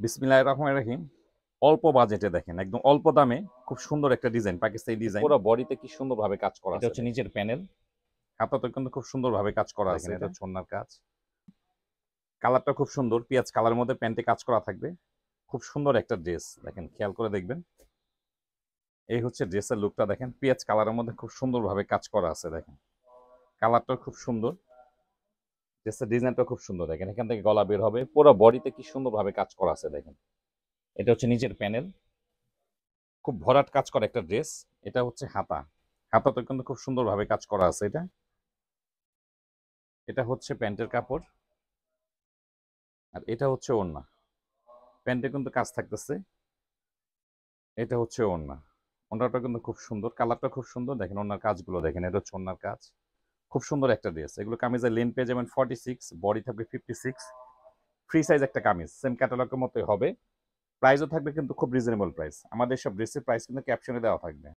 বিসমিল্লাহির রহমানির রহিম। অল্প বাজেটে দেখেন, একদম অল্প দামে খুব সুন্দর একটা ডিজাইন, পাকিস্তানি ডিজাইন। পুরো বডিতে কি সুন্দরভাবে কাজ করা আছে। এটা হচ্ছে নিচের প্যানেল, হাতাতে কিন্তু খুব সুন্দরভাবে কাজ করা আছে। এটা হচ্ছে ওন্নার কাজ। কালারটা খুব সুন্দর, পেঁয়াজ কালারের মধ্যে প্যান্টে কাজ করা থাকবে। খুব সুন্দর একটা ড্রেস, দেখেন খেয়াল করে দেখবেন। এই হচ্ছে ড্রেসের লুকটা দেখেন, পেঁয়াজ কালারের মধ্যে খুব সুন্দরভাবে কাজ করা আছে। দেখেন কালারটা খুব সুন্দর, ড্রেসের ডিজাইনটা খুব সুন্দর। দেখেন এখান থেকে গলা বের হবে, পুরো বডিতে কি সুন্দরভাবে কাজ করা আছে। দেখেন এটা হচ্ছে নিচের প্যানেল, খুব ভরাট কাজ করা একটা ড্রেস। এটা হচ্ছে হাতা, হাতাতে কিন্তু খুব সুন্দরভাবে কাজ করা আছে। এটা এটা হচ্ছে প্যান্টের কাপড়, আর এটা হচ্ছে ওড়না। প্যান্টে কিন্তু কাজ থাকতেছে। এটা হচ্ছে ওড়না, ওড়নাটা কিন্তু খুব সুন্দর, কালারটা খুব সুন্দর। দেখেন ওড়নার কাজগুলো দেখেন, এটা হচ্ছে ওড়নার কাজ। খুব সুন্দর একটা ড্রেস। এগুলো কামিজের লেন্থ পেয়ে যাবেন 46, বডি থাকবে 56। ফ্রি সাইজ একটা কামিজ, সেম ক্যাটালগের মতোই হবে। প্রাইসও থাকবে কিন্তু খুব রিজনেবল প্রাইস। আমাদের সব ড্রেসের প্রাইস কিন্তু ক্যাপশনে দেওয়া থাকবে।